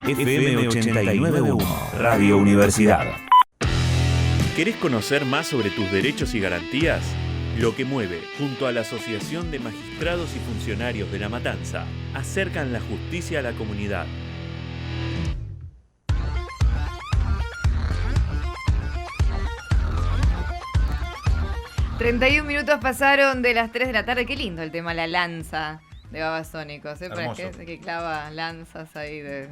FM 89.1, Radio Universidad. ¿Querés conocer más sobre tus derechos y garantías? Lo que mueve, junto a la Asociación de Magistrados y Funcionarios de La Matanza, acercan la justicia a la comunidad. ...31 minutos pasaron de las 3 de la tarde. Qué lindo el tema, la lanza de Babasónicos. Para que clava lanzas ahí de...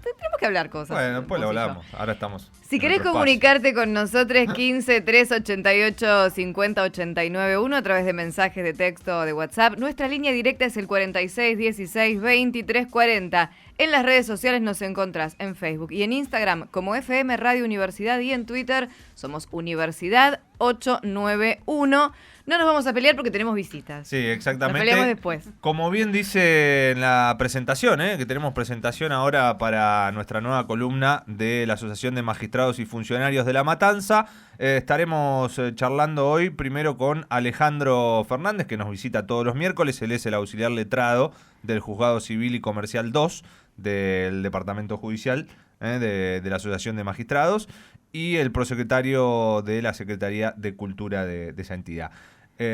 Tenemos que hablar cosas. Bueno, después lo hablamos. Ahora estamos. Si querés comunicarte con nosotros, 15 388 50 89 1 a través de mensajes de texto o de WhatsApp. Nuestra línea directa es el 46 16 23 40. En las redes sociales nos encontrás en Facebook y en Instagram como FM Radio Universidad y en Twitter somos Universidad 891. No nos vamos a pelear porque tenemos visitas. Sí, exactamente. Nos peleamos después. Como bien dice en la presentación, que tenemos presentación ahora para nuestra nueva columna de la Asociación de Magistrados y Funcionarios de La Matanza. Estaremos charlando hoy primero con Alejandro Fernández, que nos visita todos los miércoles. Él es el auxiliar letrado del Juzgado Civil y Comercial 2 del Departamento Judicial de la Asociación de Magistrados y el prosecretario de la Secretaría de Cultura de esa entidad.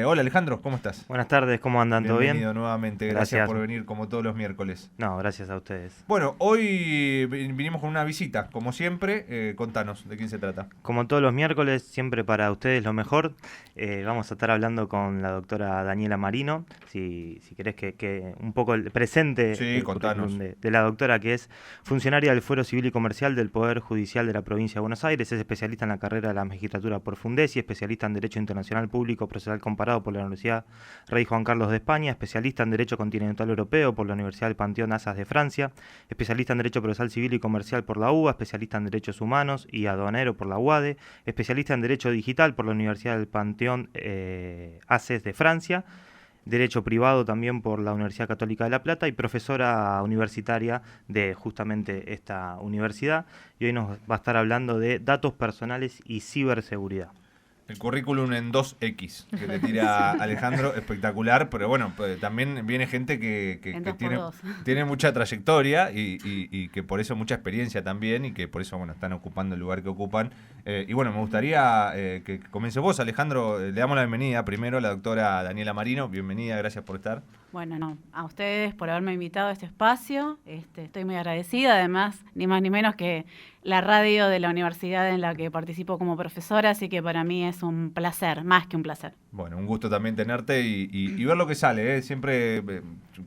Hola Alejandro, ¿cómo estás? Buenas tardes, ¿cómo andan? ¿Todo bien? Bienvenido nuevamente, gracias por venir como todos los miércoles. No, gracias a ustedes. Bueno, hoy vinimos con una visita, como siempre, contanos de quién se trata. Como todos los miércoles, siempre para ustedes lo mejor, vamos a estar hablando con la doctora Daniela Marino, si querés que un poco el presente sí, contanos. De la doctora, que es funcionaria del Fuero Civil y Comercial del Poder Judicial de la Provincia de Buenos Aires, es especialista en la carrera de la magistratura por Fundesi, especialista en Derecho Internacional Público Procesal Comparado por la Universidad Rey Juan Carlos de España, especialista en Derecho Continental Europeo por la Universidad del Panteón Assas de Francia, especialista en Derecho Procesal Civil y Comercial por la UBA, especialista en Derechos Humanos y Aduanero por la UADE, especialista en Derecho Digital por la Universidad del Panteón Assas de Francia, Derecho Privado también por la Universidad Católica de La Plata y profesora universitaria de justamente esta universidad. Y hoy nos va a estar hablando de datos personales y ciberseguridad. El currículum en 2X que te tira Alejandro, espectacular, pero bueno, pues, también viene gente que tiene mucha trayectoria y que por eso mucha experiencia también y que por eso bueno están ocupando el lugar que ocupan. Y bueno, me gustaría que comience vos, Alejandro. Le damos la bienvenida primero a la doctora Daniela Marino. Bienvenida, gracias por estar. Bueno, a ustedes por haberme invitado a este espacio. Estoy muy agradecida, además, ni más ni menos que la radio de la universidad en la que participo como profesora, así que para mí es un placer, más que un placer. Bueno, un gusto también tenerte y ver lo que sale, Siempre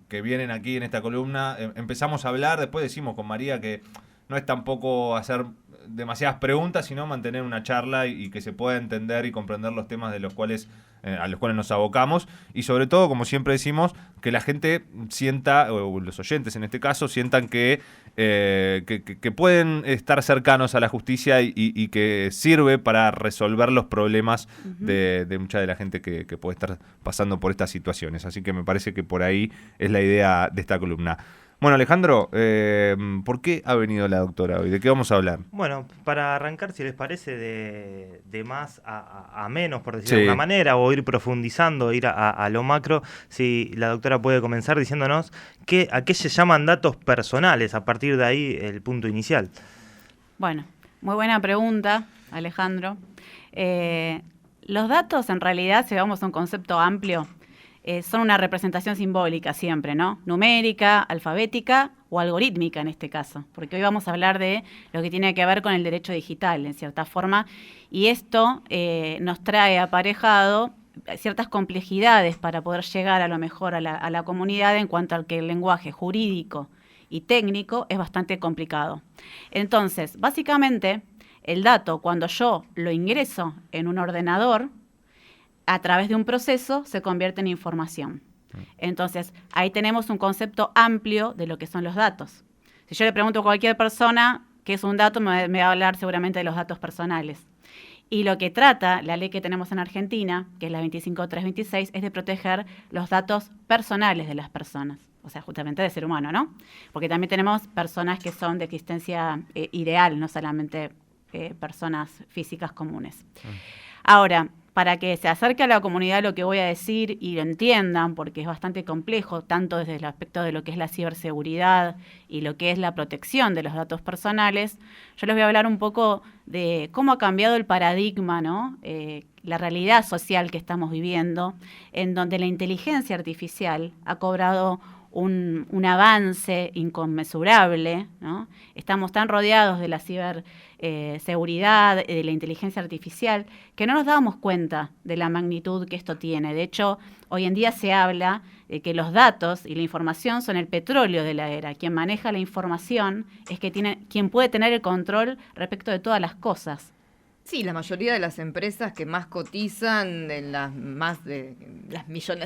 que vienen aquí en esta columna empezamos a hablar, después decimos con María que no es tampoco hacer demasiadas preguntas, sino mantener una charla y que se pueda entender y comprender los temas de los cuales a los cuales nos abocamos y sobre todo, como siempre decimos, que la gente sienta, o los oyentes en este caso, sientan que pueden estar cercanos a la justicia y que sirve para resolver los problemas de mucha de la gente que puede estar pasando por estas situaciones. Así que me parece que por ahí es la idea de esta columna. Bueno, Alejandro, ¿por qué ha venido la doctora hoy? ¿De qué vamos a hablar? Bueno, para arrancar, si les parece, de más a menos, por decirlo de alguna manera, o ir profundizando, ir a lo macro, si la doctora puede comenzar diciéndonos a qué se llaman datos personales, a partir de ahí el punto inicial. Bueno, muy buena pregunta, Alejandro. Los datos, en realidad, si vamos a un concepto amplio, son una representación simbólica siempre, ¿no? Numérica, alfabética o algorítmica en este caso, porque hoy vamos a hablar de lo que tiene que ver con el derecho digital, en cierta forma, y esto nos trae aparejado ciertas complejidades para poder llegar a lo mejor a la comunidad en cuanto al que el lenguaje jurídico y técnico es bastante complicado. Entonces, básicamente, el dato, cuando yo lo ingreso en un ordenador, a través de un proceso se convierte en información. Entonces, ahí tenemos un concepto amplio de lo que son los datos. Si yo le pregunto a cualquier persona qué es un dato, me va a hablar seguramente de los datos personales. Y lo que trata la ley que tenemos en Argentina, que es la 25326, es de proteger los datos personales de las personas. O sea, justamente del ser humano, ¿no? Porque también tenemos personas que son de existencia ideal, no solamente personas físicas comunes. Ahora, para que se acerque a la comunidad lo que voy a decir y lo entiendan, porque es bastante complejo, tanto desde el aspecto de lo que es la ciberseguridad y lo que es la protección de los datos personales, yo les voy a hablar un poco de cómo ha cambiado el paradigma, ¿no? La realidad social que estamos viviendo, en donde la inteligencia artificial ha cobrado un avance inconmensurable, ¿no? Estamos tan rodeados de la ciberseguridad, de la inteligencia artificial, que no nos damos cuenta de la magnitud que esto tiene. De hecho, hoy en día se habla de que los datos y la información son el petróleo de la era. Quien maneja la información es quien puede tener el control respecto de todas las cosas. Sí, la mayoría de las empresas que más cotizan, las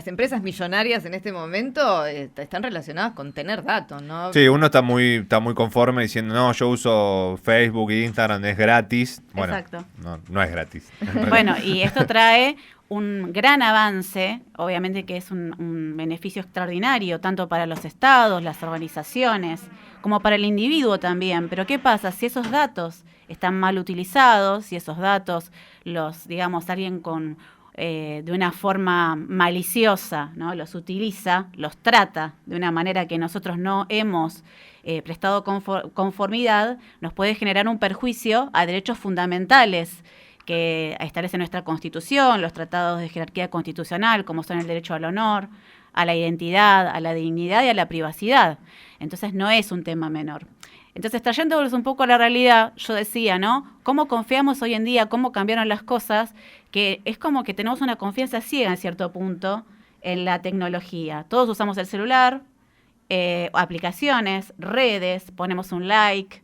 empresas millonarias en este momento, están relacionadas con tener datos, ¿no? Sí, uno está muy conforme diciendo, no, yo uso Facebook e Instagram, es gratis. Bueno, exacto. No es gratis. Bueno, y esto trae un gran avance, obviamente que es un beneficio extraordinario, tanto para los estados, las organizaciones, como para el individuo también. Pero ¿qué pasa? Si esos datos están mal utilizados, si esos datos alguien de una forma maliciosa, ¿no? Los utiliza, los trata de una manera que nosotros no hemos prestado conformidad, nos puede generar un perjuicio a derechos fundamentales que establece nuestra Constitución, los tratados de jerarquía constitucional, como son el derecho al honor, a la identidad, a la dignidad y a la privacidad. Entonces no es un tema menor. Entonces, trayéndonos un poco a la realidad, yo decía, ¿no? ¿Cómo confiamos hoy en día? ¿Cómo cambiaron las cosas? Que es como que tenemos una confianza ciega en cierto punto en la tecnología. Todos usamos el celular, aplicaciones, redes, ponemos un like,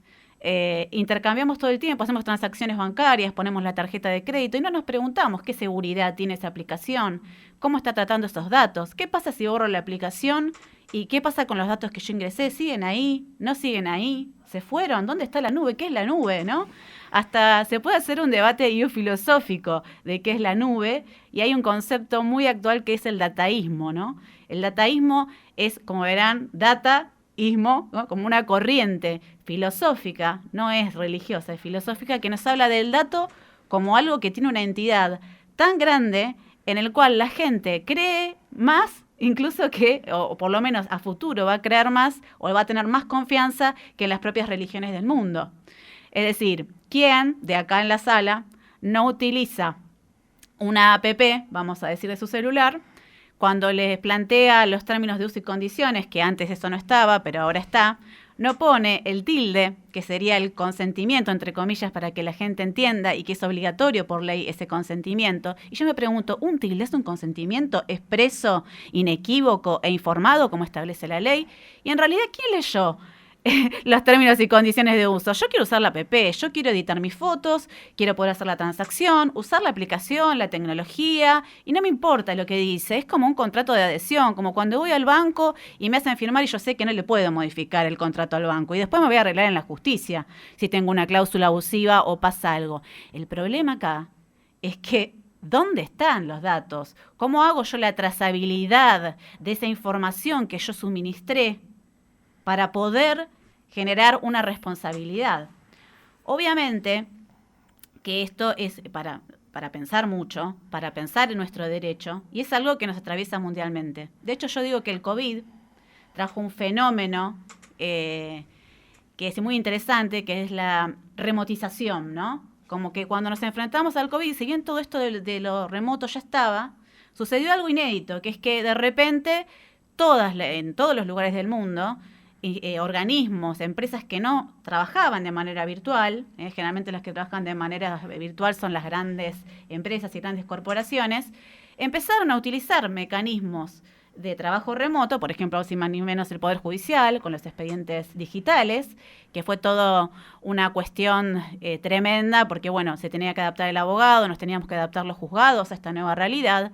intercambiamos todo el tiempo, hacemos transacciones bancarias, ponemos la tarjeta de crédito y no nos preguntamos qué seguridad tiene esa aplicación, cómo está tratando esos datos, qué pasa si borro la aplicación y qué pasa con los datos que yo ingresé, ¿siguen ahí? ¿No siguen ahí? ¿Se fueron? ¿Dónde está la nube? ¿Qué es la nube? ¿No? Hasta se puede hacer un debate filosófico de qué es la nube y hay un concepto muy actual que es el dataísmo, ¿no? El dataísmo es, como verán, dataísmo, ¿no? Como una corriente filosófica, no es religiosa, es filosófica, que nos habla del dato como algo que tiene una entidad tan grande en el cual la gente cree más, incluso que, o por lo menos a futuro va a creer más o va a tener más confianza que las propias religiones del mundo. Es decir, ¿quién de acá en la sala no utiliza una app, vamos a decir, de su celular, cuando les plantea los términos de uso y condiciones, que antes eso no estaba, pero ahora está, no pone el tilde, que sería el consentimiento, entre comillas, para que la gente entienda y que es obligatorio por ley ese consentimiento? Y yo me pregunto, ¿un tilde es un consentimiento expreso, inequívoco e informado como establece la ley? Y en realidad, ¿quién leyó los términos y condiciones de uso? Yo quiero usar la app, yo quiero editar mis fotos, quiero poder hacer la transacción, usar la aplicación, la tecnología, y no me importa lo que dice. Es como un contrato de adhesión, como cuando voy al banco y me hacen firmar y yo sé que no le puedo modificar el contrato al banco y después me voy a arreglar en la justicia si tengo una cláusula abusiva o pasa algo. El problema acá es que ¿dónde están los datos? ¿Cómo hago yo la trazabilidad de esa información que yo suministré para poder generar una responsabilidad? Obviamente que esto es para pensar mucho, para pensar en nuestro derecho, y es algo que nos atraviesa mundialmente. De hecho, yo digo que el COVID trajo un fenómeno que es muy interesante, que es la remotización, ¿no? Como que cuando nos enfrentamos al COVID, si bien todo esto de lo remoto ya estaba, sucedió algo inédito, que es que de repente en todos los lugares del mundo, organismos, empresas que no trabajaban de manera virtual, generalmente las que trabajan de manera virtual son las grandes empresas y grandes corporaciones, empezaron a utilizar mecanismos de trabajo remoto, por ejemplo, sin más ni menos el Poder Judicial, con los expedientes digitales, que fue todo una cuestión tremenda, porque bueno, se tenía que adaptar el abogado, nos teníamos que adaptar los juzgados a esta nueva realidad.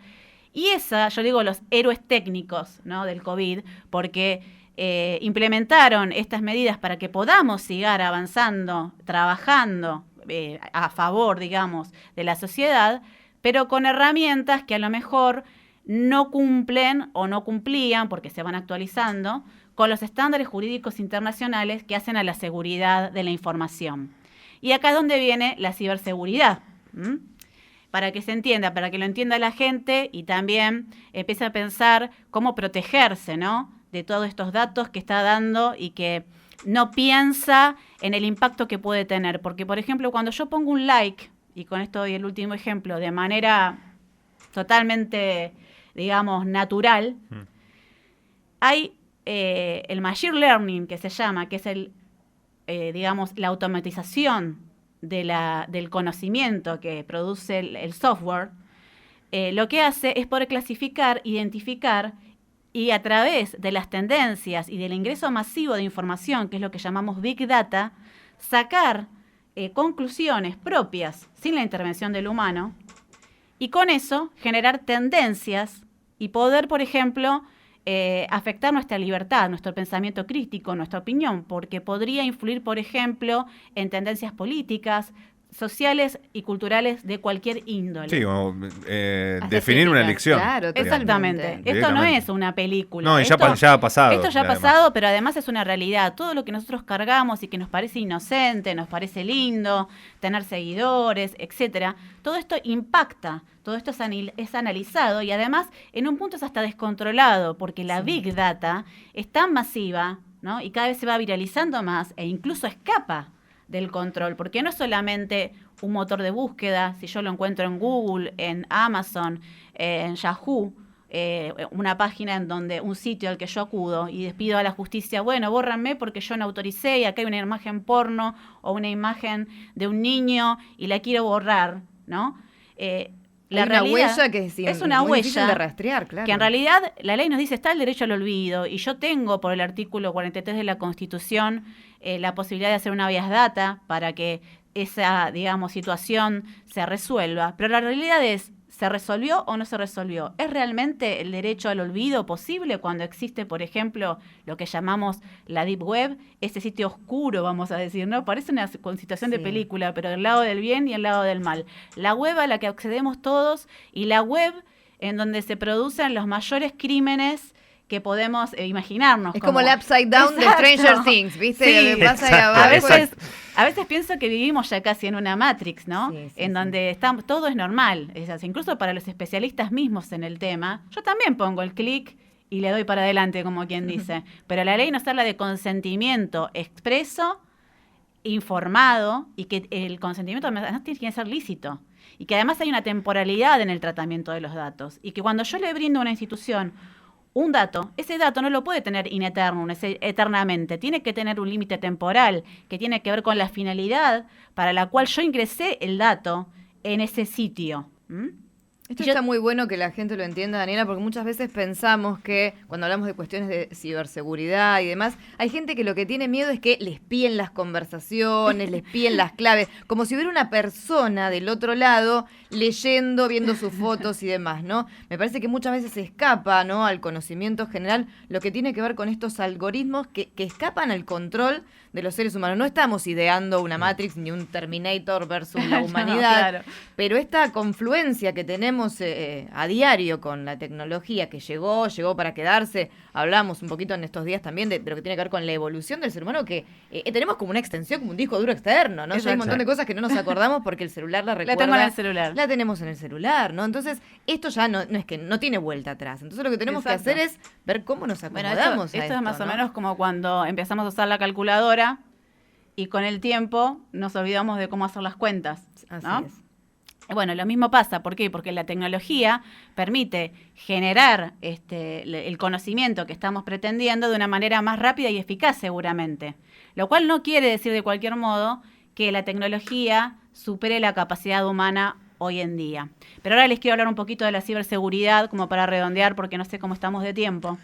Y yo digo los héroes técnicos, ¿no?, del COVID, porque implementaron estas medidas para que podamos seguir avanzando, trabajando a favor, digamos, de la sociedad, pero con herramientas que a lo mejor no cumplen o no cumplían, porque se van actualizando, con los estándares jurídicos internacionales que hacen a la seguridad de la información. Y acá es donde viene la ciberseguridad. para que se entienda, para que lo entienda la gente y también empiece a pensar cómo protegerse, ¿no?, de todos estos datos que está dando y que no piensa en el impacto que puede tener. Porque, por ejemplo, cuando yo pongo un like, y con esto doy el último ejemplo, de manera totalmente, digamos, natural, hay el machine learning, que se llama, que es digamos, la automatización del conocimiento que produce el software. Lo que hace es poder clasificar, identificar, y a través de las tendencias y del ingreso masivo de información, que es lo que llamamos Big Data, sacar conclusiones propias sin la intervención del humano, y con eso generar tendencias y poder, por ejemplo, afectar nuestra libertad, nuestro pensamiento crítico, nuestra opinión, porque podría influir, por ejemplo, en tendencias políticas, sociales y culturales de cualquier índole. Sí, o definir una elección. Claro, exactamente. Esto no es una película. No, ya ha pasado. Esto ya ha pasado, pero además es una realidad. Todo lo que nosotros cargamos y que nos parece inocente, nos parece lindo, tener seguidores, etcétera, todo esto impacta, todo esto es analizado y además en un punto es hasta descontrolado, porque la Big Data es tan masiva, ¿no?, y cada vez se va viralizando más e incluso escapa del control, porque no es solamente un motor de búsqueda, si yo lo encuentro en Google, en Amazon, en Yahoo, una página en donde un sitio al que yo acudo y despido a la justicia, bueno, bórranme porque yo no autoricé y acá hay una imagen porno o una imagen de un niño y la quiero borrar, ¿no? La huella que es una muy difícil huella de rastrear, claro. Que en realidad la ley nos dice está el derecho al olvido y yo tengo por el artículo 43 de la Constitución la posibilidad de hacer una habeas data para que esa, digamos, situación se resuelva, pero la realidad es, ¿se resolvió o no se resolvió? ¿Es realmente el derecho al olvido posible cuando existe, por ejemplo, lo que llamamos la Deep Web, ese sitio oscuro, vamos a decir, ¿no? Parece una situación de película, pero del lado del bien y el lado del mal. La web a la que accedemos todos y la web en donde se producen los mayores crímenes que podemos imaginarnos. Es como el upside down de Stranger Things, ¿viste? Sí, lo que pasa ahí abajo. A veces pienso que vivimos ya casi en una Matrix, ¿no? En donde todo es normal. Incluso para los especialistas mismos en el tema, yo también pongo el clic y le doy para adelante, como quien dice. Pero la ley nos habla de consentimiento expreso, informado, y que el consentimiento además tiene que ser lícito. Y que además hay una temporalidad en el tratamiento de los datos. Y que cuando yo le brindo a una institución un dato, ese dato no lo puede tener eternamente, tiene que tener un límite temporal que tiene que ver con la finalidad para la cual yo ingresé el dato en ese sitio. Esto está muy bueno que la gente lo entienda, Daniela, porque muchas veces pensamos que cuando hablamos de cuestiones de ciberseguridad y demás, hay gente que lo que tiene miedo es que les píen las conversaciones, les píen las claves, como si hubiera una persona del otro lado leyendo, viendo sus fotos y demás, ¿no? Me parece que muchas veces se escapa, ¿no?, al conocimiento general lo que tiene que ver con estos algoritmos que escapan al control de los seres humanos. No estamos ideando una Matrix ni un Terminator versus la humanidad, claro. Pero esta confluencia que tenemos a diario con la tecnología que llegó para quedarse, hablamos un poquito en estos días también de lo que tiene que ver con la evolución del ser humano, que tenemos como una extensión, como un disco duro externo, ¿no? Ya hay un montón de cosas que no nos acordamos porque el celular la recuerda. La tengo en el celular. La tenemos en el celular, ¿no? Entonces, esto ya no es que no tiene vuelta atrás. Entonces, lo que tenemos que hacer es ver cómo nos acomodamos a esto es más ¿no? o menos como cuando empezamos a usar la calculadora y con el tiempo nos olvidamos de cómo hacer las cuentas, ¿no? Así es. Bueno, lo mismo pasa. ¿Por qué? Porque la tecnología permite generar el conocimiento que estamos pretendiendo de una manera más rápida y eficaz seguramente. Lo cual no quiere decir de cualquier modo que la tecnología supere la capacidad humana hoy en día. Pero ahora les quiero hablar un poquito de la ciberseguridad, como para redondear, porque no sé cómo estamos de tiempo.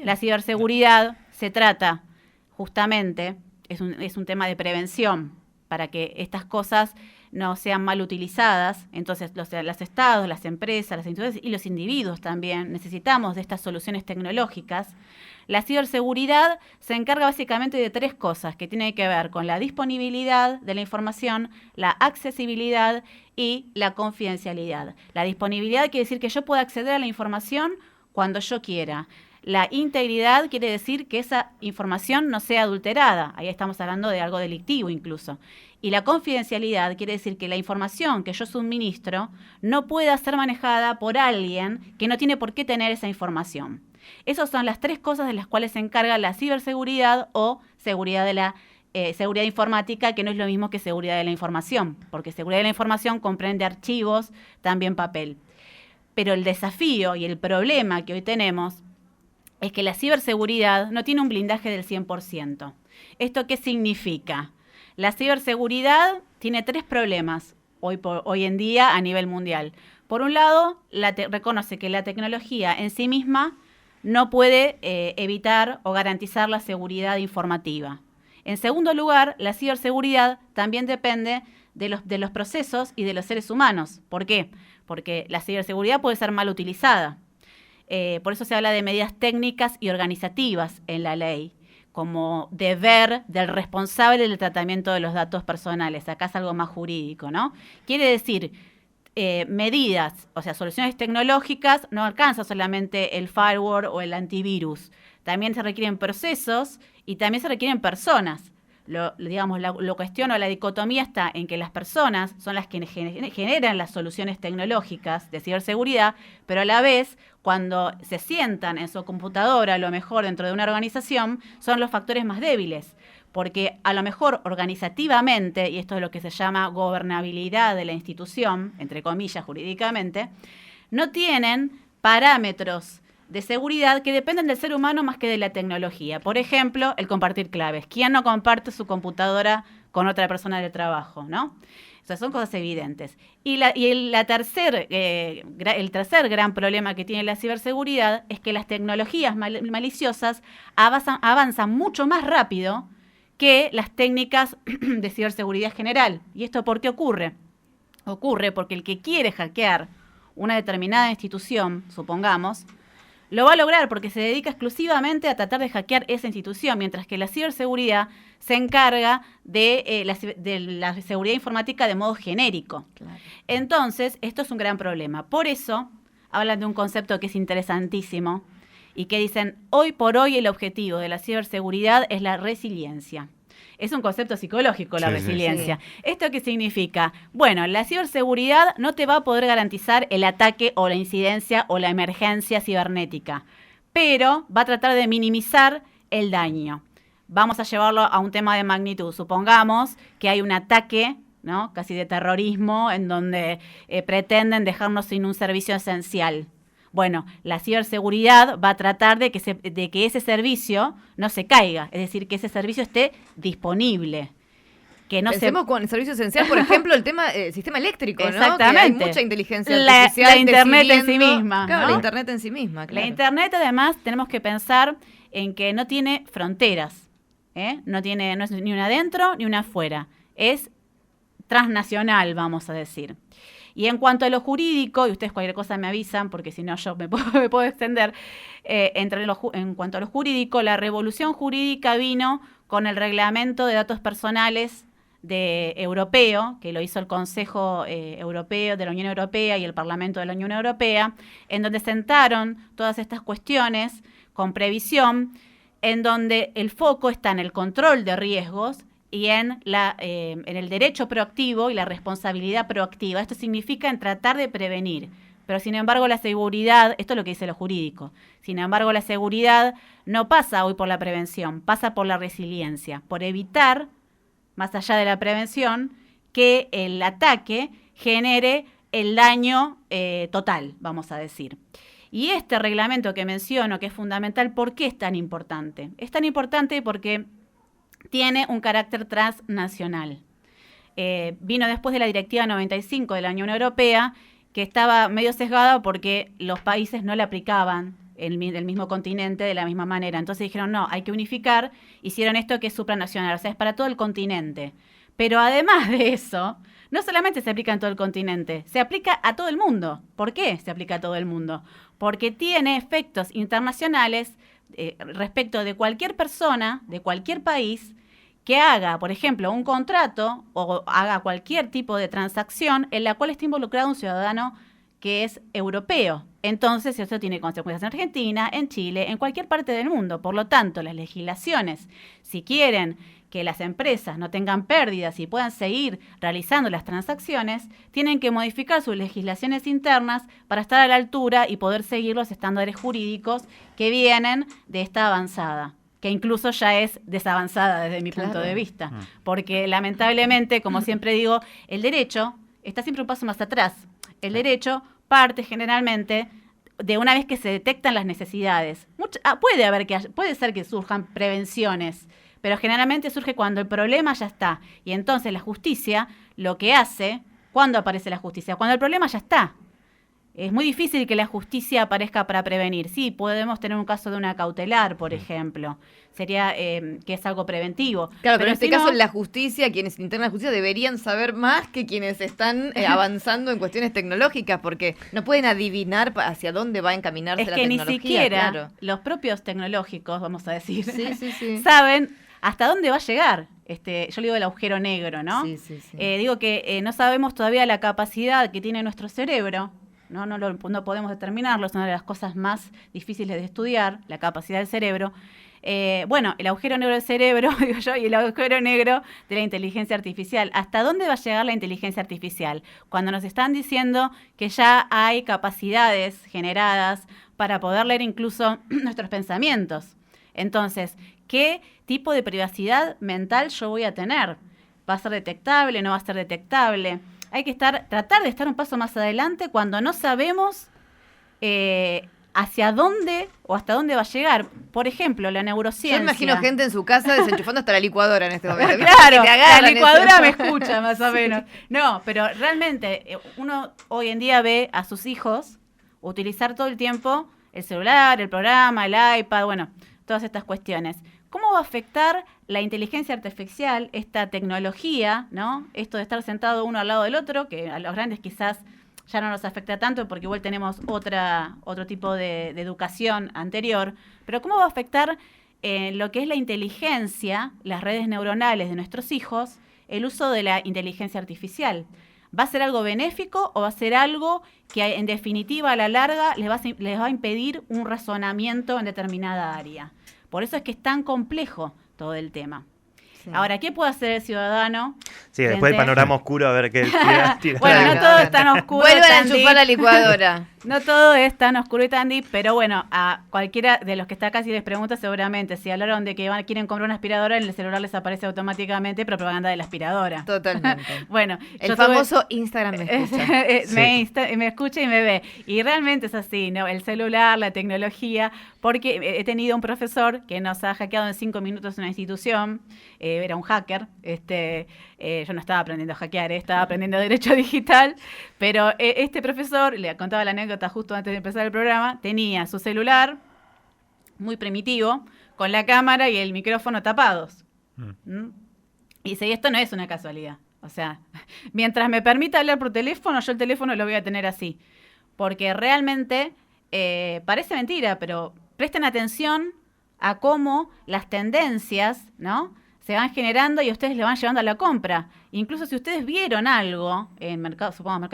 La ciberseguridad se trata justamente, es un tema de prevención, para que estas cosas no sean mal utilizadas. Entonces, los estados, las empresas, las instituciones y los individuos también necesitamos de estas soluciones tecnológicas. La ciberseguridad se encarga básicamente de tres cosas que tienen que ver con la disponibilidad de la información, la accesibilidad y la confidencialidad. La disponibilidad quiere decir que yo pueda acceder a la información cuando yo quiera. La integridad quiere decir que esa información no sea adulterada. Ahí estamos hablando de algo delictivo incluso. Y la confidencialidad quiere decir que la información que yo suministro no pueda ser manejada por alguien que no tiene por qué tener esa información. Esas son las 3 cosas de las cuales se encarga la ciberseguridad o seguridad de la seguridad informática, que no es lo mismo que seguridad de la información, porque seguridad de la información comprende archivos, también papel. Pero el desafío y el problema que hoy tenemos es que la ciberseguridad no tiene un blindaje del 100%. ¿Esto qué significa? La ciberseguridad tiene 3 problemas hoy en día a nivel mundial. Por un lado, reconoce que la tecnología en sí misma no puede evitar o garantizar la seguridad informativa. En segundo lugar, la ciberseguridad también depende de los procesos y de los seres humanos. ¿Por qué? Porque la ciberseguridad puede ser mal utilizada. Por eso se habla de medidas técnicas y organizativas en la ley, como deber del responsable del tratamiento de los datos personales. Acá es algo más jurídico, ¿no? Quiere decir, medidas, o sea, soluciones tecnológicas, no alcanza solamente el firewall o el antivirus. También se requieren procesos y también se requieren personas. La cuestión o la dicotomía está en que las personas son las que generan las soluciones tecnológicas de ciberseguridad, pero a la vez, cuando se sientan en su computadora, a lo mejor dentro de una organización, son los factores más débiles. Porque a lo mejor organizativamente, y esto es lo que se llama gobernabilidad de la institución, entre comillas jurídicamente, no tienen parámetros de seguridad que dependen del ser humano más que de la tecnología. Por ejemplo, el compartir claves. ¿Quién no comparte su computadora con otra persona de trabajo, no? O sea, son cosas evidentes. El tercer gran problema que tiene la ciberseguridad es que las tecnologías maliciosas avanzan mucho más rápido que las técnicas de ciberseguridad general. ¿Y esto por qué ocurre? Ocurre porque el que quiere hackear una determinada institución, supongamos, lo va a lograr porque se dedica exclusivamente a tratar de hackear esa institución, mientras que la ciberseguridad se encarga de la seguridad informática de modo genérico. Claro. Entonces, esto es un gran problema. Por eso, hablan de un concepto que es interesantísimo y que dicen, hoy por hoy el objetivo de la ciberseguridad es la resiliencia. Es un concepto psicológico la resiliencia. Sí. ¿Esto qué significa? Bueno, la ciberseguridad no te va a poder garantizar el ataque o la incidencia o la emergencia cibernética, pero va a tratar de minimizar el daño. Vamos a llevarlo a un tema de magnitud. Supongamos que hay un ataque, ¿no?, casi de terrorismo, en donde pretenden dejarnos sin un servicio esencial. Bueno, la ciberseguridad va a tratar de que ese servicio no se caiga, es decir, que ese servicio esté disponible. Que no Pensemos con el servicio esencial, por ejemplo, el sistema eléctrico, ¿no? Exactamente. Que hay mucha inteligencia artificial. La Internet en sí misma. Claro, ¿no? la Internet en sí misma, claro. La Internet, además, tenemos que pensar en que no tiene fronteras, ¿eh? No es ni una adentro ni una afuera. Es transnacional, vamos a decir. Y en cuanto a lo jurídico, y ustedes cualquier cosa me avisan, porque si no yo me puedo extender, en cuanto a lo jurídico, la revolución jurídica vino con el reglamento de datos personales europeo, que lo hizo el Consejo Europeo de la Unión Europea y el Parlamento de la Unión Europea, en donde sentaron todas estas cuestiones con previsión, en donde el foco está en el control de riesgos y en el derecho proactivo y la responsabilidad proactiva. Esto significa en tratar de prevenir. Pero sin embargo la seguridad, esto es lo que dice lo jurídico, sin embargo la seguridad no pasa hoy por la prevención, pasa por la resiliencia, por evitar, más allá de la prevención, que el ataque genere el daño total, vamos a decir. Y este reglamento que menciono, que es fundamental, ¿por qué es tan importante? Es tan importante porque tiene un carácter transnacional. Vino después de la Directiva 95 de la Unión Europea, que estaba medio sesgada porque los países no la aplicaban del mismo continente de la misma manera. Entonces dijeron, no, hay que unificar, hicieron esto que es supranacional, o sea, es para todo el continente. Pero además de eso, no solamente se aplica en todo el continente, se aplica a todo el mundo. ¿Por qué se aplica a todo el mundo? Porque tiene efectos internacionales respecto de cualquier persona, de cualquier país, que haga, por ejemplo, un contrato o haga cualquier tipo de transacción en la cual esté involucrado un ciudadano que es europeo. Entonces, eso tiene consecuencias en Argentina, en Chile, en cualquier parte del mundo. Por lo tanto, las legislaciones, si quieren que las empresas no tengan pérdidas y puedan seguir realizando las transacciones, tienen que modificar sus legislaciones internas para estar a la altura y poder seguir los estándares jurídicos que vienen de esta avanzada, que incluso ya es desavanzada desde mi punto de vista. Porque lamentablemente, como siempre digo, el derecho está siempre un paso más atrás. El derecho parte generalmente de una vez que se detectan las necesidades. Puede ser que surjan prevenciones, pero generalmente surge cuando el problema ya está. Y entonces la justicia lo que hace, ¿cuándo aparece la justicia? Cuando el problema ya está. Es muy difícil que la justicia aparezca para prevenir. Sí, podemos tener un caso de una cautelar, por ejemplo. Sería que es algo preventivo. Claro, pero en este caso la justicia, quienes internan la justicia deberían saber más que quienes están avanzando en cuestiones tecnológicas, porque no pueden adivinar hacia dónde va a encaminarse la tecnología. Es que ni siquiera los propios tecnológicos, vamos a decir, saben hasta dónde va a llegar. Yo le digo el agujero negro, ¿no? Digo que no sabemos todavía la capacidad que tiene nuestro cerebro. No podemos determinarlo, es una de las cosas más difíciles de estudiar, la capacidad del cerebro. El agujero negro del cerebro, digo yo, y el agujero negro de la inteligencia artificial. ¿Hasta dónde va a llegar la inteligencia artificial? Cuando nos están diciendo que ya hay capacidades generadas para poder leer incluso nuestros pensamientos. Entonces, ¿qué tipo de privacidad mental yo voy a tener? ¿Va a ser detectable? ¿No va a ser detectable? Hay que tratar de estar un paso más adelante cuando no sabemos hacia dónde o hasta dónde va a llegar. Por ejemplo, la neurociencia. Yo imagino gente en su casa desenchufando hasta la licuadora en este momento. Claro, la licuadora me escucha más o menos. No, pero realmente uno hoy en día ve a sus hijos utilizar todo el tiempo el celular, el programa, el iPad, bueno, todas estas cuestiones. ¿Cómo va a afectar la inteligencia artificial, esta tecnología, ¿no? Esto de estar sentado uno al lado del otro, que a los grandes quizás ya no nos afecta tanto porque igual tenemos otro tipo de educación anterior, pero ¿cómo va a afectar lo que es la inteligencia, las redes neuronales de nuestros hijos, el uso de la inteligencia artificial? ¿Va a ser algo benéfico o va a ser algo que en definitiva a la larga les va a impedir un razonamiento en determinada área? Por eso es que es tan complejo todo el tema. Sí. Ahora, ¿qué puede hacer el ciudadano? Sí, después del panorama oscuro, a ver qué tiene. Bueno, no todo es tan oscuro. Vuelvan a enchufar la licuadora. No todo es tan oscuro y tan deep, pero bueno, a cualquiera de los que está acá si les pregunta seguramente, si hablaron de que quieren comprar una aspiradora, en el celular les aparece automáticamente propaganda de la aspiradora. Totalmente. Bueno, el famoso Instagram me escucha. Me escucha y me ve. Y realmente es así, ¿no? El celular, la tecnología, porque he tenido un profesor que nos ha hackeado en 5 minutos una institución, era un hacker, yo no estaba aprendiendo a hackear, estaba aprendiendo Derecho Digital, pero este profesor, le contaba la anécdota justo antes de empezar el programa, tenía su celular, muy primitivo, con la cámara y el micrófono tapados. Y dice, y esto no es una casualidad. O sea, mientras me permita hablar por teléfono, yo el teléfono lo voy a tener así. Porque realmente parece mentira, pero presten atención a cómo las tendencias, ¿no?, se van generando y ustedes le van llevando a la compra. Incluso si ustedes vieron algo en Mercado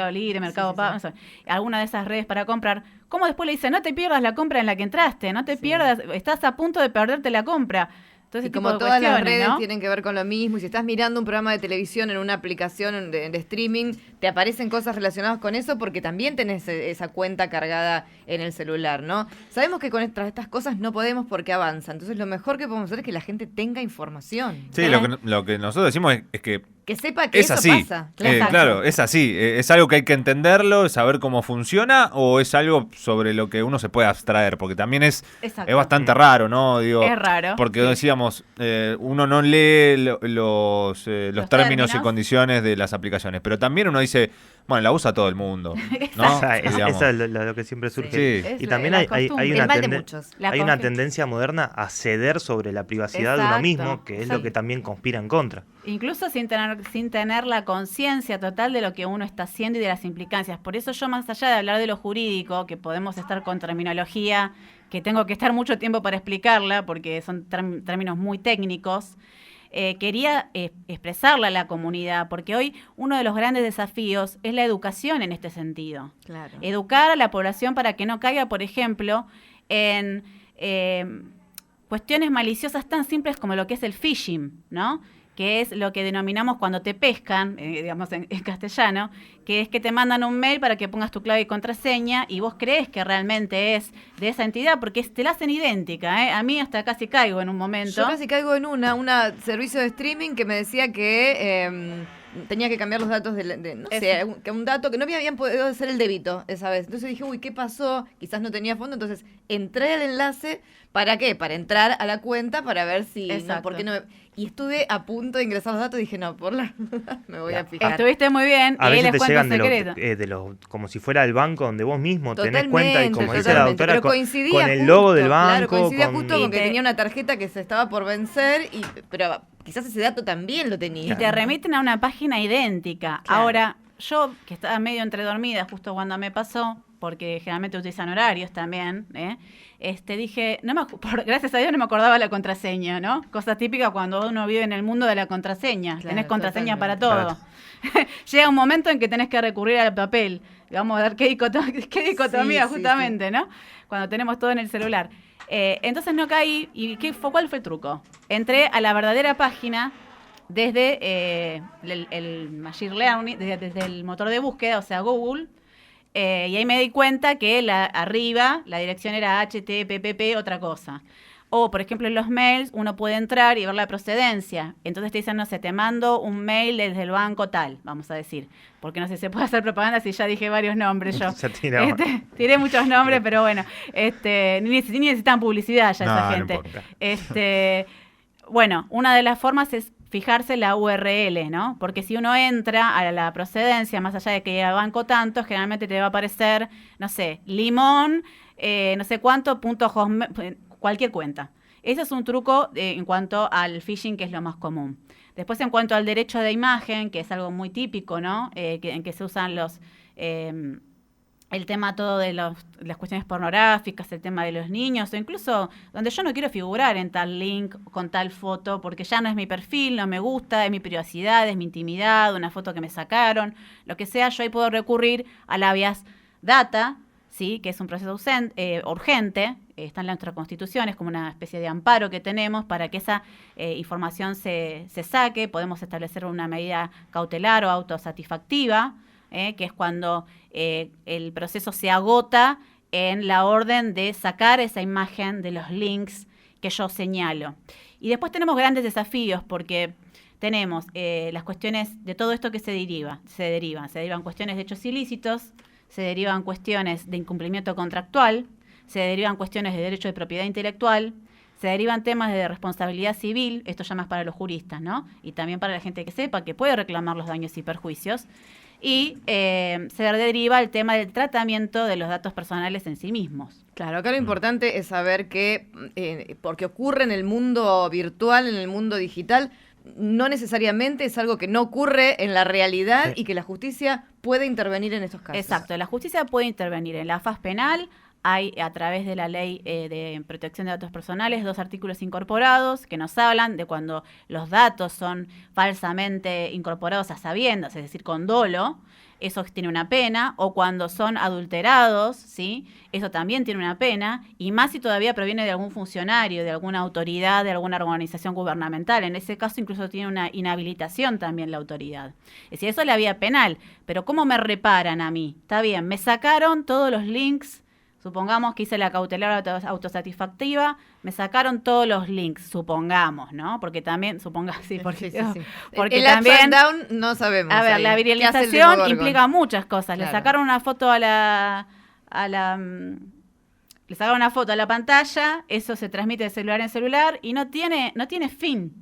Libre, Mercado Pago, no sé, alguna de esas redes para comprar, ¿cómo después le dicen, no te pierdas la compra en la que entraste, no te pierdas, estás a punto de perderte la compra? Entonces, y como todas las redes, ¿no?, tienen que ver con lo mismo, y si estás mirando un programa de televisión en una aplicación de streaming, te aparecen cosas relacionadas con eso porque también tenés esa cuenta cargada en el celular, ¿no? Sabemos que con estas cosas no podemos porque avanza, entonces lo mejor que podemos hacer es que la gente tenga información. Sí, lo que nosotros decimos es que sepa que es eso así. Pasa. Claro, es así. ¿Es algo que hay que entenderlo, saber cómo funciona, o es algo sobre lo que uno se puede abstraer? Porque también es bastante raro, ¿no? Digo, es raro. Porque decíamos, uno no lee los términos y condiciones de las aplicaciones, pero también uno dice, bueno, la usa todo el mundo, ¿no? Eso es lo que siempre surge. Sí. Y también hay una tendencia moderna a ceder sobre la privacidad de uno mismo, que es lo que también conspira en contra. Incluso sin tener la conciencia total de lo que uno está haciendo y de las implicancias. Por eso yo, más allá de hablar de lo jurídico, que podemos estar con terminología, que tengo que estar mucho tiempo para explicarla, porque son términos muy técnicos, quería expresarla a la comunidad, porque hoy uno de los grandes desafíos es la educación en este sentido. Claro. Educar a la población para que no caiga, por ejemplo, en cuestiones maliciosas tan simples como lo que es el phishing, ¿no? Que es lo que denominamos cuando te pescan, digamos en castellano, que es que te mandan un mail para que pongas tu clave y contraseña y vos crees que realmente es de esa entidad porque te la hacen idéntica, ¿eh? A mí hasta casi caigo en un momento. Yo casi caigo en una servicio de streaming que me decía que tenía que cambiar los datos no sé, que un dato que no me habían podido hacer el débito esa vez. Entonces dije, uy, ¿qué pasó? Quizás no tenía fondo, entonces entré al enlace, ¿para qué? Para entrar a la cuenta para ver si... No, ¿por qué no y estuve a punto de ingresar los datos y dije, no, por la me voy a fijar. Estuviste muy bien. A y veces les te llegan secreto. como si fuera el banco donde vos mismo tenés Totalmente, cuenta y como dice la doctora, con el justo, logo del banco. Claro, coincidía justo con que tenía una tarjeta que se estaba por vencer, pero quizás ese dato también lo tenía. Y te remiten a una página idéntica. Claro. Ahora, yo que estaba medio entre dormida justo cuando me pasó, porque generalmente utilizan horarios también, dije, gracias a Dios no me acordaba la contraseña, ¿no? Cosa típica cuando uno vive en el mundo de la contraseña. Claro, tenés contraseña totalmente. para todo. Claro. Llega un momento en que tenés que recurrir al papel. Vamos a ver qué dicotomía Sí, justamente, ¿no? Cuando tenemos todo en el celular. Entonces no caí. ¿Y cuál fue el truco? Entré a la verdadera página desde el Machine Learning, desde el motor de búsqueda, o sea, Google. Y ahí me di cuenta que arriba la dirección era HTTP otra cosa. O, por ejemplo, en los mails uno puede entrar y ver la procedencia. Entonces te dicen, no sé, te mando un mail desde el banco tal, vamos a decir. Porque no sé, se puede hacer propaganda si ya dije varios nombres yo. Tiré muchos nombres, pero bueno, ni necesitan publicidad ya esa gente. Bueno, una de las formas es fijarse la URL, ¿no? Porque si uno entra a la procedencia, más allá de que diga banco tanto, generalmente te va a aparecer, no sé, limón, no sé cuánto, cualquier cuenta. Ese es un truco en cuanto al phishing, que es lo más común. Después, en cuanto al derecho de imagen, que es algo muy típico, ¿no? En que se usan el tema todo de las cuestiones pornográficas, el tema de los niños, o incluso donde yo no quiero figurar en tal link, con tal foto, porque ya no es mi perfil, no me gusta, es mi privacidad, es mi intimidad, una foto que me sacaron, lo que sea, yo ahí puedo recurrir al habeas data, ¿sí? Que es un proceso urgente, está en nuestra Constitución, es como una especie de amparo que tenemos para que esa información se saque. Podemos establecer una medida cautelar o autosatisfactiva, que es cuando el proceso se agota en la orden de sacar esa imagen de los links que yo señalo. Y después tenemos grandes desafíos porque tenemos las cuestiones de todo esto que se derivan cuestiones de hechos ilícitos, se derivan cuestiones de incumplimiento contractual, se derivan cuestiones de derecho de propiedad intelectual, se derivan temas de responsabilidad civil, esto ya más para los juristas, ¿no? Y también para la gente que sepa que puede reclamar los daños y perjuicios. Y se deriva el tema del tratamiento de los datos personales en sí mismos. Claro, acá lo importante es saber que, porque ocurre en el mundo virtual, en el mundo digital, no necesariamente es algo que no ocurre en la realidad y que la justicia puede intervenir en estos casos. Exacto, la justicia puede intervenir en la faz penal. Hay, a través de la Ley de Protección de Datos Personales, 2 artículos incorporados que nos hablan de cuando los datos son falsamente incorporados a sabiendas, es decir, con dolo, eso tiene una pena, o cuando son adulterados, ¿sí? Eso también tiene una pena, y más si todavía proviene de algún funcionario, de alguna autoridad, de alguna organización gubernamental. En ese caso incluso tiene una inhabilitación también la autoridad. Es decir, eso es la vía penal, pero ¿cómo me reparan a mí? Está bien, me sacaron todos los links. Supongamos que hice la cautelar autosatisfactiva, me sacaron todos los links, supongamos, ¿no? Porque también, porque el también, upside down no sabemos. A ver, ahí. la viralización implica muchas cosas. Claro. Le sacaron una foto le sacaron una foto a la pantalla, eso se transmite de celular en celular y no tiene fin,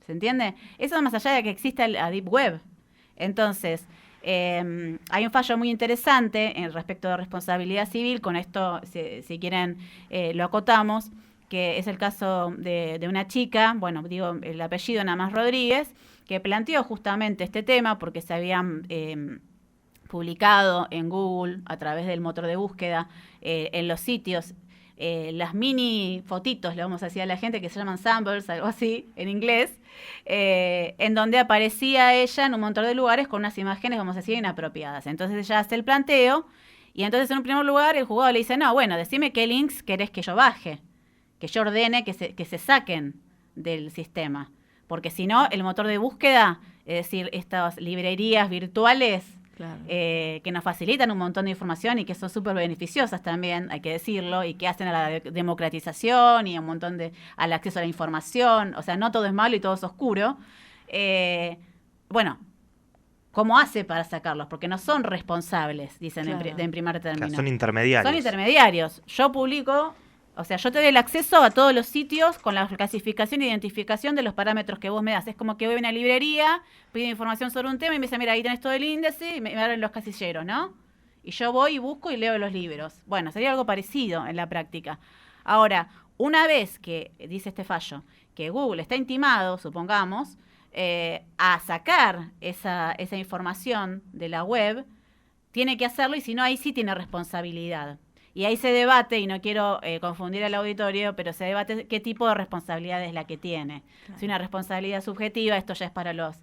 ¿se entiende? Eso más allá de que exista la Deep Web. Entonces, hay un fallo muy interesante en respecto de responsabilidad civil, con esto, si quieren, lo acotamos, que es el caso de una chica, bueno, digo el apellido nada más Rodríguez, que planteó justamente este tema porque se habían publicado en Google a través del motor de búsqueda en los sitios las mini fotitos, le vamos a decir a la gente, que se llaman samples, algo así, en inglés, en donde aparecía ella en un montón de lugares con unas imágenes, vamos a decir, inapropiadas. Entonces ella hace el planteo, y entonces en un primer lugar el jugador le dice, no, bueno, decime qué links querés que yo baje, que yo ordene que se saquen del sistema. Porque si no, el motor de búsqueda, es decir, estas librerías virtuales, claro, que nos facilitan un montón de información y que son súper beneficiosas también, hay que decirlo, y que hacen a la democratización y un montón al acceso a la información. O sea, no todo es malo y todo es oscuro. Bueno, ¿cómo hace para sacarlos? Porque no son responsables, dicen, claro, en primer término. Claro, son intermediarios. Son intermediarios. Yo publico, o sea, yo te doy el acceso a todos los sitios con la clasificación e identificación de los parámetros que vos me das. Es como que voy a una librería, pido información sobre un tema y me dice, mira, ahí tenés todo el índice, y me abren los casilleros, ¿no? Y yo voy y busco y leo los libros. Bueno, sería algo parecido en la práctica. Ahora, una vez que, dice este fallo, que Google está intimado, supongamos, a sacar esa información de la web, tiene que hacerlo, y si no, ahí sí tiene responsabilidad. Y ahí se debate, y no quiero confundir al auditorio, pero se debate qué tipo de responsabilidad es la que tiene. Claro. Si una responsabilidad subjetiva, esto ya es para los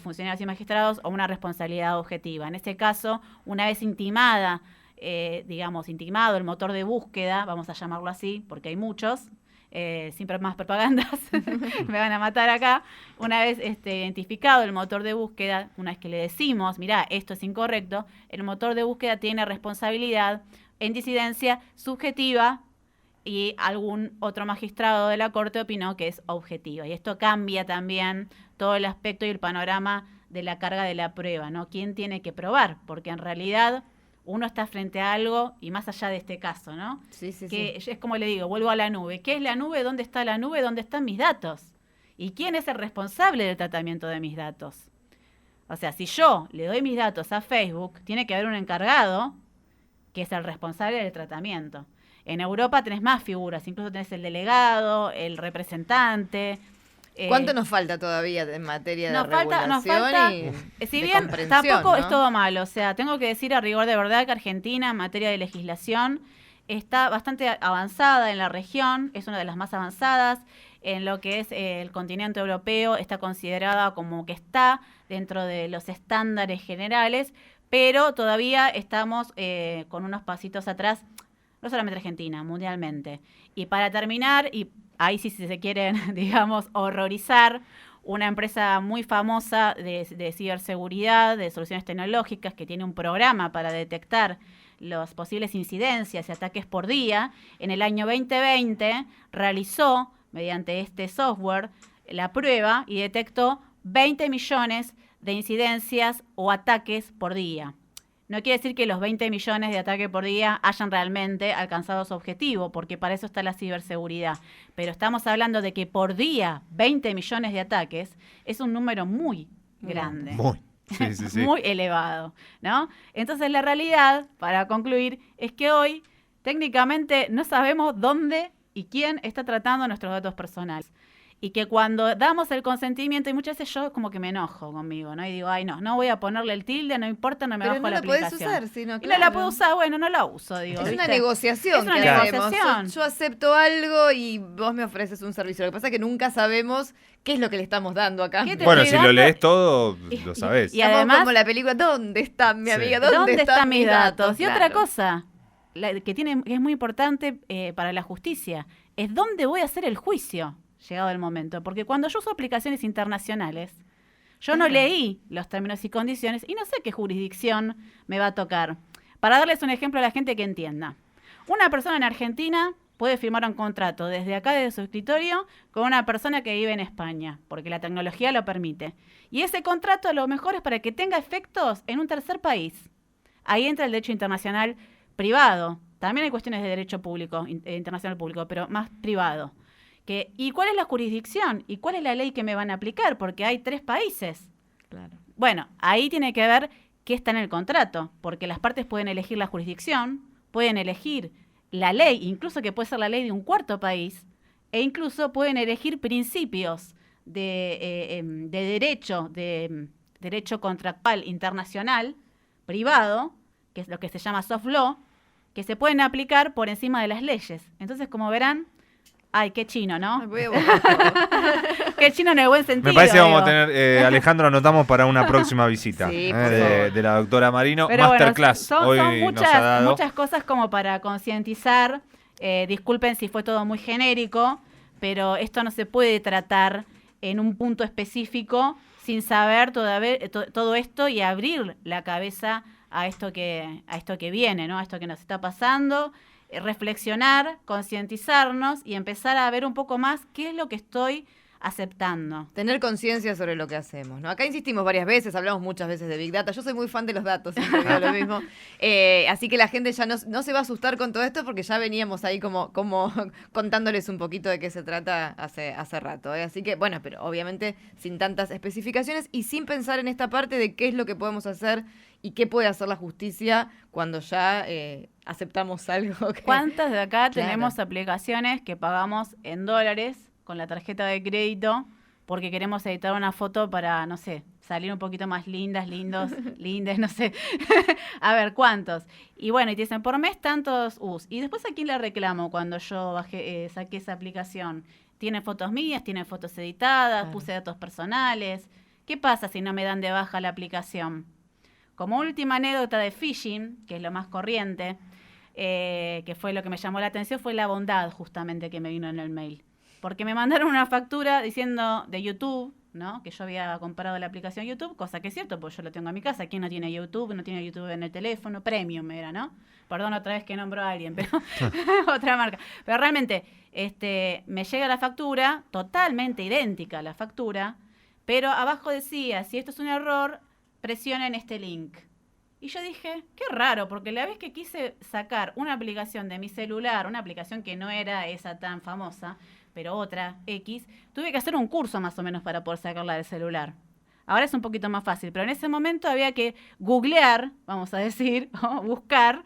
funcionarios y magistrados, o una responsabilidad objetiva. En este caso, una vez intimado el motor de búsqueda, vamos a llamarlo así, porque hay muchos, siempre más propagandas, me van a matar acá. Una vez identificado el motor de búsqueda, una vez que le decimos, mirá, esto es incorrecto, el motor de búsqueda tiene responsabilidad en disidencia subjetiva, y algún otro magistrado de la Corte opinó que es objetiva. Y esto cambia también todo el aspecto y el panorama de la carga de la prueba, ¿no? ¿Quién tiene que probar? Porque en realidad uno está frente a algo, y más allá de este caso, ¿no? Sí, que es como le digo, vuelvo a la nube. ¿Qué es la nube? ¿Dónde está la nube? ¿Dónde están mis datos? ¿Y quién es el responsable del tratamiento de mis datos? O sea, si yo le doy mis datos a Facebook, tiene que haber un encargado que es el responsable del tratamiento. En Europa tenés más figuras, incluso tenés el delegado, el representante. ¿Cuánto nos falta todavía en materia de regulación? Nos falta, si bien tampoco, ¿no?, es todo malo. O sea, tengo que decir a rigor de verdad que Argentina, en materia de legislación, está bastante avanzada en la región, es una de las más avanzadas. En lo que es el continente europeo, está considerada como que está dentro de los estándares generales, pero todavía estamos con unos pasitos atrás, no solamente Argentina, mundialmente. Y para terminar, y ahí sí, si se quieren, digamos, horrorizar, una empresa muy famosa de ciberseguridad, de soluciones tecnológicas, que tiene un programa para detectar las posibles incidencias y ataques por día, en el año 2020 realizó, mediante este software, la prueba y detectó 20 millones de incidencias o ataques por día. No quiere decir que los 20 millones de ataques por día hayan realmente alcanzado su objetivo, porque para eso está la ciberseguridad. Pero estamos hablando de que por día 20 millones de ataques es un número muy grande. Sí. Muy elevado, ¿no? Entonces la realidad, para concluir, es que hoy técnicamente no sabemos dónde y quién está tratando nuestros datos personales. Y que cuando damos el consentimiento, y muchas veces yo como que me enojo conmigo, ¿no? Y digo, ay, no voy a ponerle el tilde, no importa, no me bajo la aplicación. Pero no la podés usar, sino, claro. Y no la puedo usar, bueno, no la uso, digo. Es ¿viste? una negociación. Es una negociación. Yo acepto algo y vos me ofreces un servicio. Lo que pasa es que nunca sabemos qué es lo que le estamos dando acá. Bueno, si lo lees todo, lo sabés. Y además, como la película, ¿dónde está mi amiga? ¿Dónde están mis datos? Y claro. Otra cosa que es muy importante para la justicia, es dónde voy a hacer el juicio, llegado el momento. Porque cuando yo uso aplicaciones internacionales, yo no leí los términos y condiciones y no sé qué jurisdicción me va a tocar. Para darles un ejemplo a la gente que entienda. Una persona en Argentina puede firmar un contrato desde acá, desde su escritorio, con una persona que vive en España, porque la tecnología lo permite. Y ese contrato a lo mejor es para que tenga efectos en un tercer país. Ahí entra el derecho internacional privado. También hay cuestiones de derecho público, internacional público, pero más privado. ¿Y cuál es la jurisdicción? ¿Y cuál es la ley que me van a aplicar? Porque hay 3 países. Claro. Bueno, ahí tiene que ver qué está en el contrato, porque las partes pueden elegir la jurisdicción, pueden elegir la ley, incluso que puede ser la ley de un cuarto país, e incluso pueden elegir principios de derecho contractual internacional, privado, que es lo que se llama soft law, que se pueden aplicar por encima de las leyes. Entonces, como verán, ay, qué chino, ¿no? Ay, voy a borrar todo. Qué chino en el buen sentido. Me parece que vamos a digo. tener, Alejandro, anotamos para una próxima visita Sí, por favor. de la doctora Marino. Pero Masterclass. bueno, Hoy son nos ha dado. muchas cosas como para concientizar. Disculpen si fue todo muy genérico, pero esto no se puede tratar en un punto específico sin saber todo esto y abrir la cabeza a esto que viene, ¿no? A esto que nos está pasando, reflexionar, concientizarnos y empezar a ver un poco más qué es lo que estoy aceptando. Tener conciencia sobre lo que hacemos, ¿no? Acá insistimos varias veces, hablamos muchas veces de Big Data. Yo soy muy fan de los datos, siempre digo lo mismo. Así que la gente ya no se va a asustar con todo esto porque ya veníamos ahí como contándoles un poquito de qué se trata hace rato. Así que, bueno, pero obviamente sin tantas especificaciones y sin pensar en esta parte de qué es lo que podemos hacer y qué puede hacer la justicia cuando ya aceptamos algo. ¿Cuántas de acá Claro. tenemos aplicaciones que pagamos en dólares con la tarjeta de crédito porque queremos editar una foto para, no sé, salir un poquito más lindas, no sé. A ver, ¿cuántos? Y bueno, y te dicen, por mes tantos US. Y después, ¿a quién le reclamo cuando yo saqué esa aplicación? ¿Tiene fotos mías? ¿Tiene fotos editadas? Claro. ¿Puse datos personales? ¿Qué pasa si no me dan de baja la aplicación? Como última anécdota de phishing, que es lo más corriente, que fue lo que me llamó la atención, fue la bondad justamente que me vino en el mail. Porque me mandaron una factura diciendo de YouTube, ¿no? Que yo había comprado la aplicación YouTube, cosa que es cierto, porque yo lo tengo en mi casa. ¿Quién no tiene YouTube? No tiene YouTube en el teléfono. Premium era, ¿no? Perdón otra vez que nombro a alguien, pero otra marca. Pero realmente, me llega la factura, totalmente idéntica a la factura, pero abajo decía, si esto es un error, presionen este link. Y yo dije, qué raro, porque la vez que quise sacar una aplicación de mi celular, una aplicación que no era esa tan famosa, pero otra, X, tuve que hacer un curso más o menos para poder sacarla del celular. Ahora es un poquito más fácil, pero en ese momento había que googlear, vamos a decir, o buscar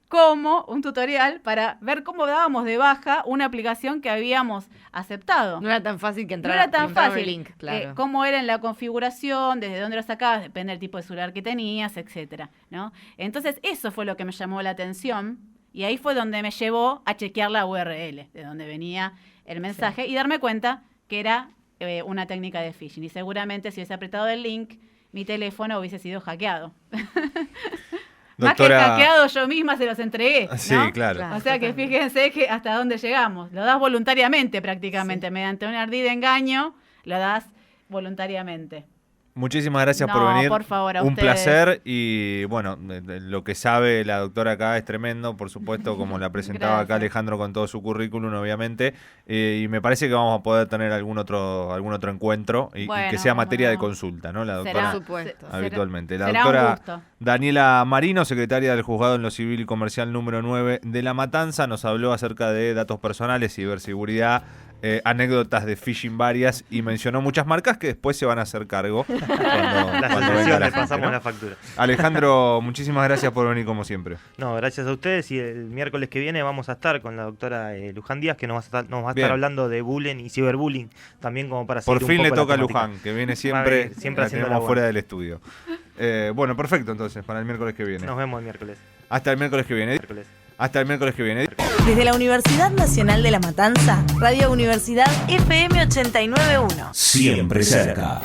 como un tutorial para ver cómo dábamos de baja una aplicación que habíamos aceptado. No era tan fácil que entrar. No era tan entrar fácil. el link, claro. Cómo era en la configuración, desde dónde lo sacabas, depende del tipo de celular que tenías, etcétera, ¿no? Entonces, eso fue lo que me llamó la atención y ahí fue donde me llevó a chequear la URL, de donde venía el mensaje y darme cuenta que era una técnica de phishing. Y seguramente si hubiese apretado el link, mi teléfono hubiese sido hackeado. Doctora... Más que hackeado, yo misma se los entregué, ¿no? Sí, claro. Claro. O sea que fíjense que hasta dónde llegamos. Lo das voluntariamente prácticamente, mediante un ardid engaño, lo das voluntariamente. Muchísimas gracias No, por venir. por favor, a un ustedes. placer y bueno, lo que sabe la doctora acá es tremendo, por supuesto, como la presentaba acá Gracias. Alejandro con todo su currículum, obviamente, y me parece que vamos a poder tener algún otro encuentro y Bueno, que sea materia de cómo no. consulta, ¿no? La Será- doctora Por supuesto. habitualmente. La será un doctora gusto. Daniela Marino, secretaria del Juzgado en lo Civil y Comercial número 9 de La Matanza, nos habló acerca de datos personales, ciberseguridad, anécdotas de phishing varias y mencionó muchas marcas que después se van a hacer cargo cuando La venga asociación, la le gente, pasamos ¿no? la factura. Alejandro, muchísimas gracias por venir como siempre. No, gracias a ustedes y el miércoles que viene vamos a estar con la doctora Luján Díaz que nos va a Bien. estar hablando de bullying y ciberbullying también como para Por seguir un fin le poco la toca a temática. Luján, que viene siempre, Siempre la haciendo tenemos la fuera buena. del estudio. Bueno, perfecto entonces, para el miércoles que viene. Nos vemos el miércoles. Hasta el miércoles que viene. Hasta el miércoles que viene. Desde la Universidad Nacional de La Matanza, Radio Universidad FM 89.1. Siempre cerca.